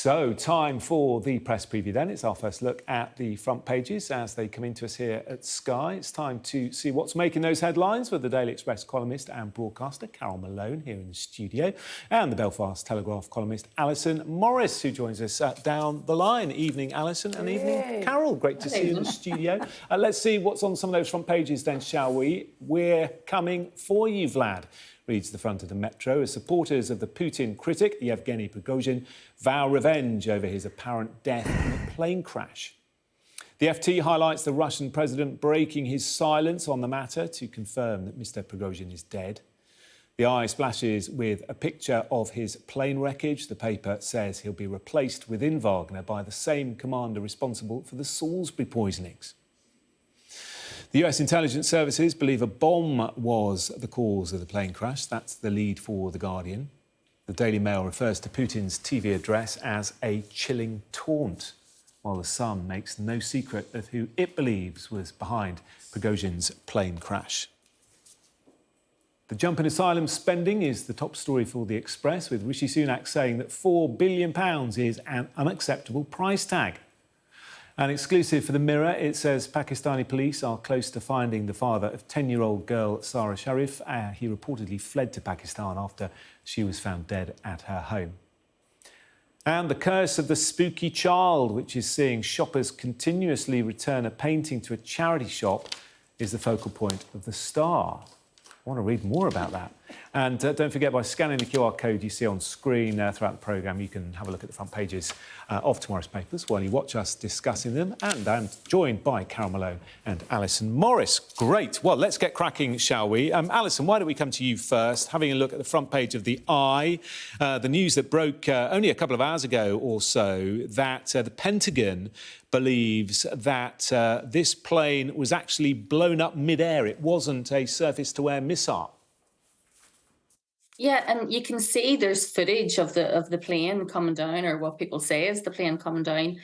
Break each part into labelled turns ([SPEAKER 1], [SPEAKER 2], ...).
[SPEAKER 1] So, time for the press preview then. It's our first look at the front pages as they come into us here at Sky. It's time to see what's making those headlines with the Daily Express columnist and broadcaster Carol Malone here in the studio, and the Belfast Telegraph columnist Alison Morris, who joins us down the line. Evening, Alison, and evening, Carol. Great to see you in the studio. Let's see what's on some of those front pages then, shall we? We're coming for you, Vlad, reads the front of the Metro, as supporters of the Putin critic Yevgeny Prigozhin vow revenge over his apparent death in a plane crash. The FT highlights the Russian president breaking his silence on the matter to confirm that Mr. Prigozhin is dead. The Eye splashes with a picture of his plane wreckage. The paper says he'll be replaced within Wagner by the same commander responsible for the Salisbury poisonings. The US intelligence services believe a bomb was the cause of the plane crash. That's the lead for The Guardian. The Daily Mail refers to Putin's TV address as a chilling taunt, while The Sun makes no secret of who it believes was behind Prigozhin's plane crash. The jump in asylum spending is the top story for The Express, with Rishi Sunak saying that £4 billion is an unacceptable price tag. An exclusive for The Mirror, it says Pakistani police are close to finding the father of 10-year-old girl Sarah Sharif. He reportedly fled to Pakistan after she was found dead at her home. And The Curse of the Spooky Child, which is seeing shoppers continuously return a painting to a charity shop, is the focal point of The Star. I want to read more about that. And don't forget, by scanning the QR code you see on screen throughout the programme, you can have a look at the front pages of tomorrow's papers while you watch us discussing them. And I'm joined by Carol Malone and Alison Morris. Great. Well, let's get cracking, shall we? Alison, why don't we come to you first? Having a look at the front page of The Eye, the news that broke only a couple of hours ago or so, that the Pentagon believes that this plane was actually blown up midair. It wasn't a surface-to-air missile.
[SPEAKER 2] Yeah, and you can see there's footage of the plane coming down, or what people say is the plane coming down,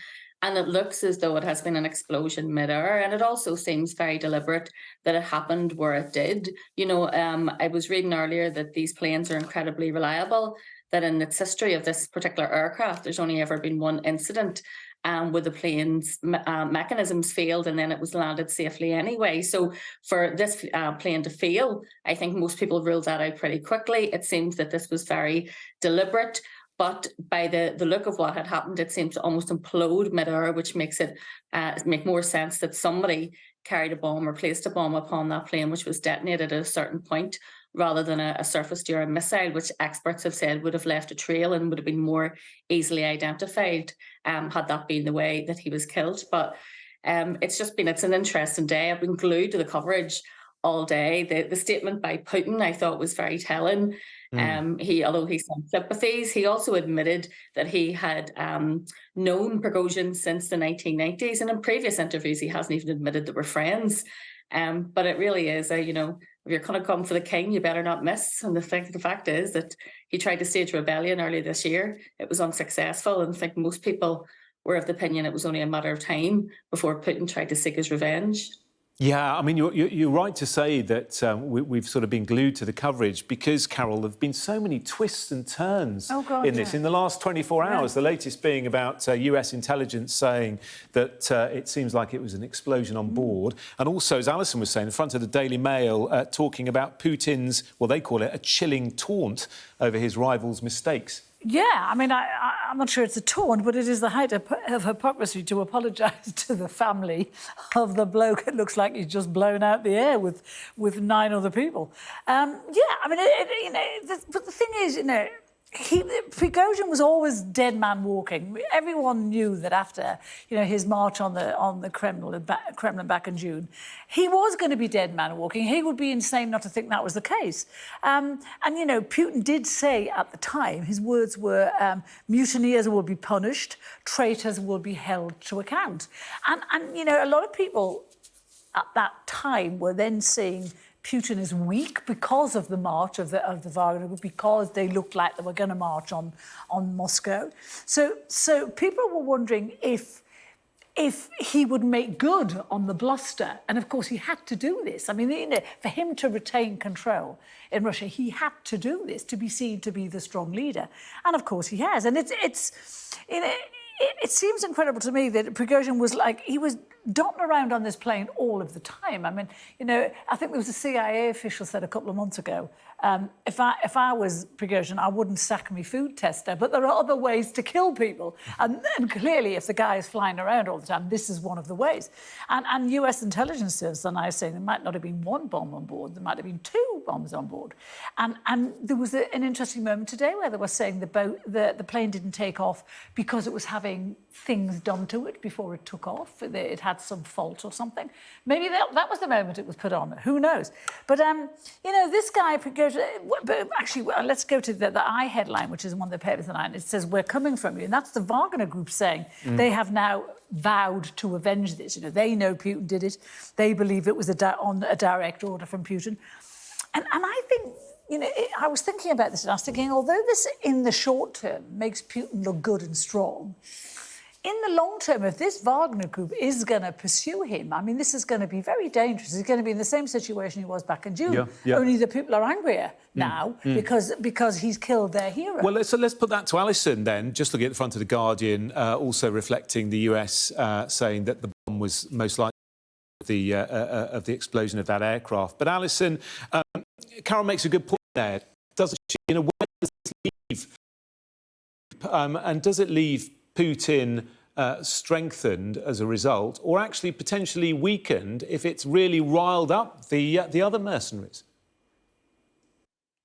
[SPEAKER 2] and it looks as though it has been an explosion midair, and it also seems very deliberate that it happened where it did. You know, I was reading earlier that these planes are incredibly reliable, that in its history of this particular aircraft, there's only ever been one incident where the plane's mechanisms failed and then it was landed safely anyway. So for this plane to fail, I think most people ruled that out pretty quickly. It seems that this was very deliberate, but by the look of what had happened, it seems to almost implode midair, which makes it make more sense that somebody carried a bomb or placed a bomb upon that plane, which was detonated at a certain point, rather than a surface-to-air missile, which experts have said would have left a trail and would have been more easily identified had that been the way that he was killed. But it's an interesting day. I've been glued to the coverage all day. The statement by Putin, I thought, was very telling. Although he sent sympathies, he also admitted that he had known Prigozhin since the 1990s, and in previous interviews he hasn't even admitted that we're friends. But it really is if you're going to come for the king, you better not miss. And the fact is that he tried to stage a rebellion earlier this year. It was unsuccessful, and I think most people were of the opinion it was only a matter of time before Putin tried to seek his revenge.
[SPEAKER 1] Yeah, I mean, you're right to say that we've sort of been glued to the coverage because, Carol, there have been so many twists and turns in this. In the last 24 hours, the latest being about US intelligence saying that it seems like it was an explosion on board. And also, as Alison was saying, in front of the Daily Mail, talking about Putin's, well, they call it a chilling taunt over his rival's mistakes.
[SPEAKER 3] Yeah, I mean, I'm not sure it's a taunt, but it is the height of hypocrisy to apologise to the family of the bloke. It looks like he's just blown out the air with 9 other people. Yeah, I mean, but the thing is, Prigozhin was always dead man walking. Everyone knew that after, his march on the Kremlin back in June, he was going to be dead man walking. He would be insane not to think that was the case. And Putin did say at the time, his words were, mutineers will be punished, traitors will be held to account. And a lot of people at that time were then saying Putin is weak because of the march of the Vagner group, because they looked like they were going to march on Moscow. So people were wondering if if he would make good on the bluster. And of course, he had to do this. I mean, you know, for him to retain control in Russia, he had to do this to be seen to be the strong leader. And of course, he has. And it seems incredible to me that Prigozhin was like, he was dotting around on this plane all of the time. I mean, you know, I think there was a CIA official said a couple of months ago, if I was Prigozhin, I wouldn't sack me food tester, but there are other ways to kill people. And clearly, if the guy is flying around all the time, this is one of the ways. And US intelligence services are now saying there might not have been one bomb on board, there might have been 2 bombs on board. And there was an interesting moment today where they were saying the plane didn't take off because it was having things done to it before it took off. It had some fault or something. Maybe that was the moment it was put on. Who knows? But, you know, this guy, but actually, let's go to the I headline, which is one of the papers tonight. It says, "We're coming from you." And that's the Wagner group saying they have now vowed to avenge this. You know, they know Putin did it. They believe it was on a direct order from Putin. And I think, you know, I was thinking about this and I was thinking, although this in the short term makes Putin look good and strong, in the long term, if this Wagner group is going to pursue him, I mean, this is going to be very dangerous. He's going to be in the same situation he was back in June.
[SPEAKER 1] Yeah.
[SPEAKER 3] Only the people are angrier now because he's killed their hero.
[SPEAKER 1] Well, let's put that to Alison then. Just looking at the front of The Guardian, also reflecting the US saying that the bomb was most likely of the explosion of that aircraft. But Alison, Carol makes a good point there, doesn't she? You know, where does this leave? And does it leave Putin strengthened as a result, or actually potentially weakened if it's really riled up the other mercenaries?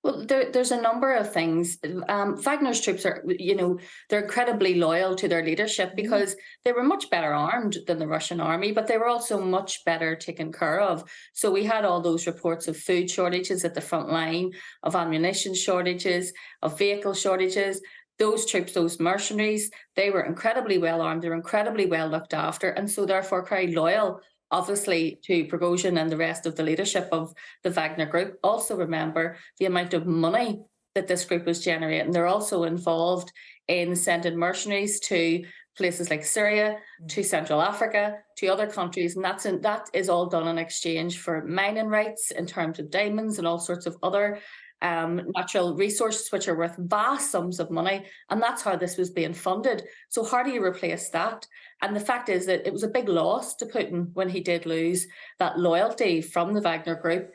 [SPEAKER 2] Well, there's a number of things. Wagner's troops are, you know, they're incredibly loyal to their leadership because they were much better armed than the Russian army, but they were also much better taken care of. So we had all those reports of food shortages at the front line, of ammunition shortages, of vehicle shortages. Those troops, those mercenaries, they were incredibly well armed, they were incredibly well looked after, and so therefore very loyal, obviously, to Prigozhin and the rest of the leadership of the Vagner group. Also remember the amount of money that this group was generating. They're also involved in sending mercenaries to places like Syria, to Central Africa, to other countries, and that is all done in exchange for mining rights in terms of diamonds and all sorts of other natural resources which are worth vast sums of money, and that's how this was being funded. So how do you replace that? And the fact is that it was a big loss to Putin when he did lose that loyalty from the Wagner group.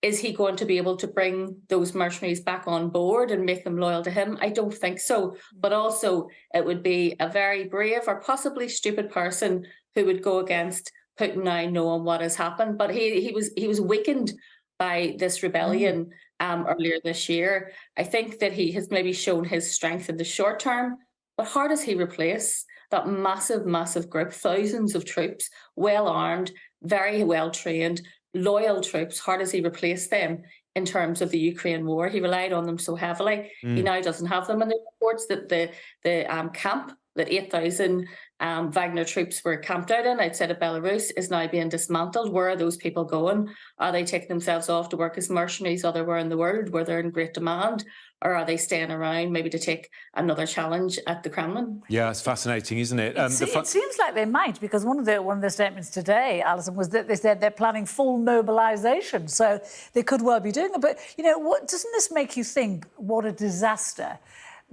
[SPEAKER 2] Is he going to be able to bring those mercenaries back on board and make them loyal to him? I don't think so. But also it would be a very brave or possibly stupid person who would go against Putin now, knowing what has happened. But he was weakened by this rebellion earlier this year. I think that he has maybe shown his strength in the short term, but how does he replace that massive, massive group, thousands of troops, well armed, very well trained, loyal troops? How does he replace them in terms of the Ukraine war? He relied on them so heavily. He now doesn't have them. And the reports that the camp that 8,000 Wagner troops were camped out in outside of Belarus is now being dismantled. Where are those people going? Are they taking themselves off to work as mercenaries elsewhere in the world where they're in great demand? Or are they staying around maybe to take another challenge at the Kremlin?
[SPEAKER 1] Yeah, it's fascinating, isn't it?
[SPEAKER 3] It seems like they might, because one of their statements today, Alison, was that they said they're planning full mobilisation. So they could well be doing it. But, you know, doesn't this make you think what a disaster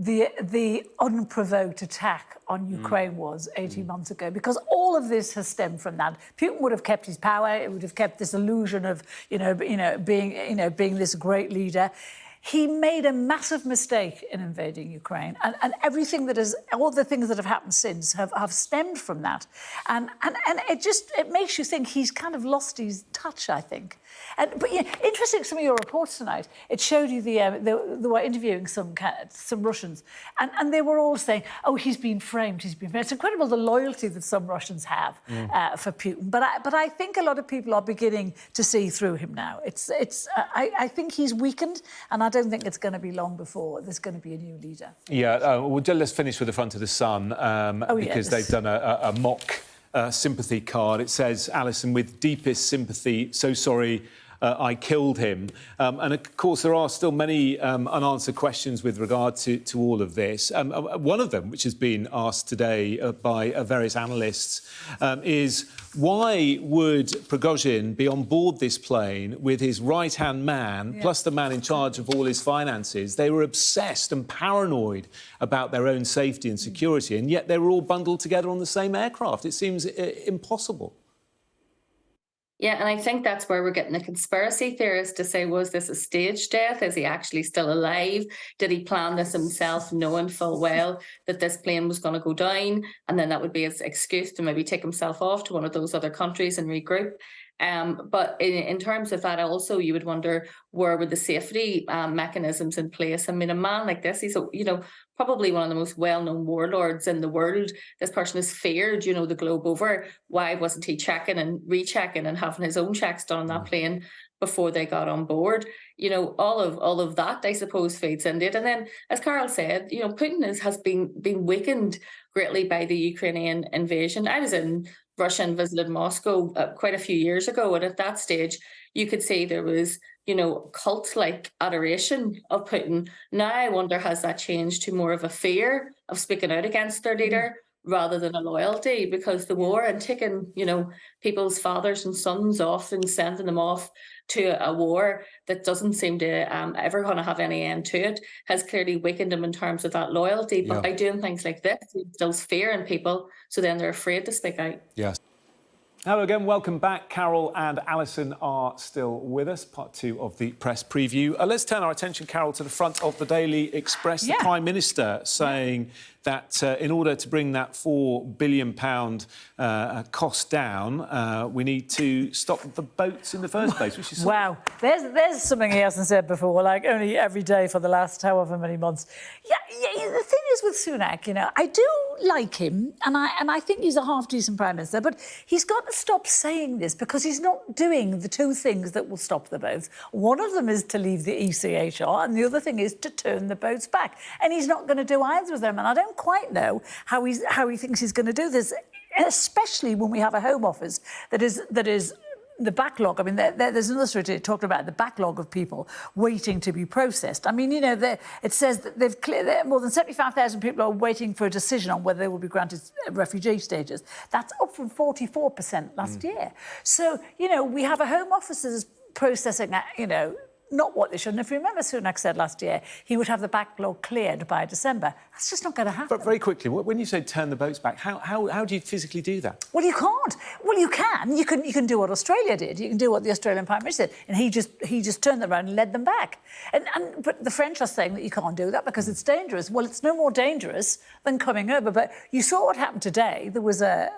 [SPEAKER 3] the unprovoked attack on Ukraine was 18 months ago? Because all of this has stemmed from that. Putin would have kept his power. It would have kept this illusion of, being this great leader. He made a massive mistake in invading Ukraine, and everything that is, all the things that have happened since have stemmed from that, and it makes you think he's kind of lost his touch, I think. But yeah, interesting, some of your reports tonight. It showed you they were interviewing some Russians, and they were all saying, "Oh, he's been framed. He's been framed." It's incredible the loyalty that some Russians have for Putin. But I think a lot of people are beginning to see through him now. I think he's weakened, and I don't think it's going to be long before there's going to be a new leader.
[SPEAKER 1] Yeah, let's finish with the front of the Sun, because they've done a mock sympathy card. It says, Alison, with deepest sympathy, so sorry I killed him. And of course, there are still many unanswered questions with regard to all of this. One of them, which has been asked today by various analysts, is why would Prigozhin be on board this plane with his right-hand man, plus the man in charge of all his finances? They were obsessed and paranoid about their own safety and security, and yet they were all bundled together on the same aircraft. It seems impossible.
[SPEAKER 2] Yeah, and I think that's where we're getting the conspiracy theorists to say, was this a staged death? Is he actually still alive? Did he plan this himself, knowing full well that this plane was going to go down? And then that would be his excuse to maybe take himself off to one of those other countries and regroup. But in terms of that also, you would wonder, where were the safety mechanisms in place? I mean, a man like this, he's, probably one of the most well-known warlords in the world. This person is feared, the globe over. Why wasn't he checking and rechecking and having his own checks done on that plane before they got on board? All of that, I suppose, feeds into it. And then, as Carol said, Putin has been weakened greatly by the Ukrainian invasion. I was in Russia and visited Moscow quite a few years ago, and at that stage, you could see there was, cult-like adoration of Putin. Now I wonder, has that changed to more of a fear of speaking out against their leader rather than a loyalty? Because the war and taking, people's fathers and sons off and sending them off to a war that doesn't seem to ever going to have any end to it has clearly weakened them in terms of that loyalty. But by doing things like this, it instills fear in people, so then they're afraid to speak out.
[SPEAKER 1] Yes. Hello again, welcome back. Carol and Alison are still with us, part two of the press preview. Let's turn our attention, Carol, to the front of the Daily Express. The Prime Minister saying that in order to bring that £4 billion cost down, we need to stop the boats in the first place, which is...
[SPEAKER 3] Wow, there's something he hasn't said before, like only every day for the last however many months. Yeah, the thing is with Sunak, I do like him, and I think he's a half-decent Prime Minister, but he's got to stop saying this because he's not doing the two things that will stop the boats. One of them is to leave the ECHR, and the other thing is to turn the boats back. And he's not going to do either of them, and I don't quite know how he thinks he's going to do this, especially when we have a Home Office that is the backlog. I mean, there's another story talking about the backlog of people waiting to be processed. I mean, it says that more than 75,000 people are waiting for a decision on whether they will be granted refugee status. That's up from 44% last year. So, we have a Home Office that is processing that, not what they should. And if you remember, Sunak said last year he would have the backlog cleared by December. That's just not going to happen.
[SPEAKER 1] But very quickly, when you say turn the boats back, how do you physically do that?
[SPEAKER 3] Well, you can't. Well, you can. You can do what Australia did. You can do what the Australian Prime Minister did, and he just turned them around and led them back. But the French are saying that you can't do that because it's dangerous. Well, it's no more dangerous than coming over. But you saw what happened today. There was a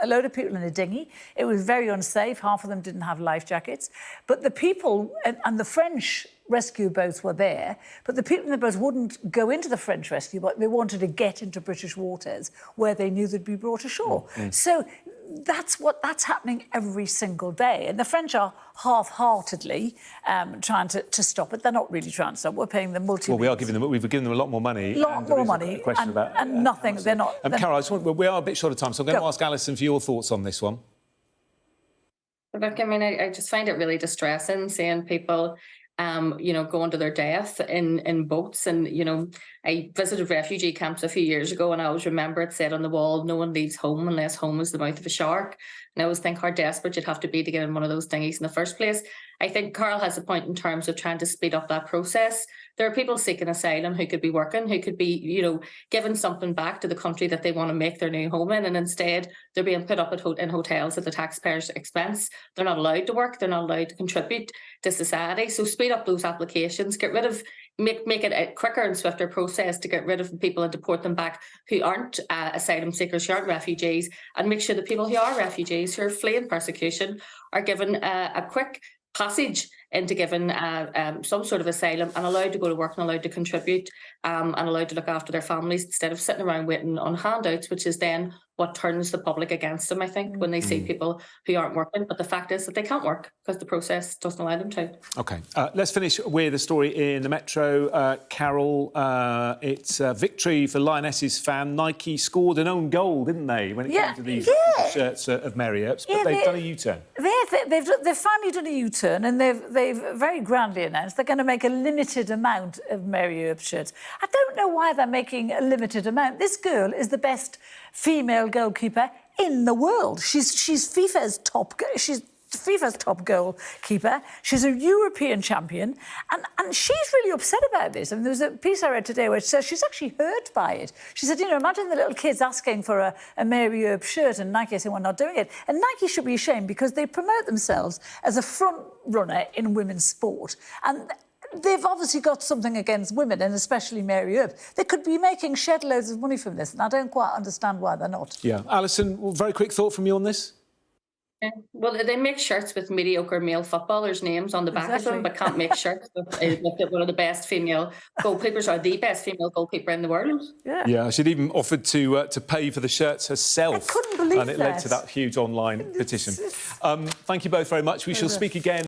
[SPEAKER 3] load of people in a dinghy. It was very unsafe. Half of them didn't have life jackets. But the people and the French rescue boats were there, but the people in the boats wouldn't go into the French rescue, but they wanted to get into British waters where they knew they'd be brought ashore. So that's happening every single day. And the French are half-heartedly trying to stop it. They're not really trying to stop. We're paying them we've given them a lot more money. And nothing. They're not.
[SPEAKER 1] Carol, we are a bit short of time, so I'm going to ask Alison for your thoughts on this one.
[SPEAKER 2] Look, I mean, I just find it really distressing seeing people going to their death in boats. And, I visited refugee camps a few years ago, and I always remember it said on the wall, no one leaves home unless home is the mouth of a shark. And I always think how desperate you'd have to be to get in one of those dinghies in the first place. I think Carl has a point in terms of trying to speed up that process. There are people seeking asylum who could be working, who could be, giving something back to the country that they want to make their new home in, and instead they're being put up in hotels at the taxpayers' expense. They're not allowed to work. They're not allowed to contribute to society. So speed up those applications, get rid of, make it a quicker and swifter process to get rid of people and deport them back who aren't asylum seekers, who aren't refugees, and make sure the people who are refugees, who are fleeing persecution, are given a quick passage into given some sort of asylum and allowed to go to work and allowed to contribute and allowed to look after their families instead of sitting around waiting on handouts, which is then what turns the public against them, I think, when they see people who aren't working. But the fact is that they can't work because the process doesn't allow them to.
[SPEAKER 1] OK, let's finish with a story in the Metro. Carol, it's a victory for Lionesses fan. Nike scored an own goal, didn't they, when it came to these shirts of Mary Earps, but they've done a U-turn.
[SPEAKER 3] They've finally done a U-turn, and they've very grandly announced they're going to make a limited amount of Mary Earps shirts. I don't know why they're making a limited amount. This girl is the best female goalkeeper in the world. She's FIFA's top goalkeeper. She's a European champion, and she's really upset about this. I mean, there was a piece I read today which says she's actually hurt by it. She said, imagine the little kids asking for a Mary Earps shirt and Nike saying, we're not doing it. And Nike should be ashamed because they promote themselves as a front runner in women's sport. And they've obviously got something against women, and especially Mary Earps. They could be making shed loads of money from this, and I don't quite understand why they're not.
[SPEAKER 1] Yeah. Alison, very quick thought from you on this?
[SPEAKER 2] Yeah. Well, they make shirts with mediocre male footballers' names on the back of them, but can't make shirts with one of the best female goalkeepers, or the best female goalkeeper in the world.
[SPEAKER 1] Yeah, she'd even offered to pay for the shirts herself.
[SPEAKER 3] I couldn't believe
[SPEAKER 1] and it led to that huge online petition. Thank you both very much. We shall speak again.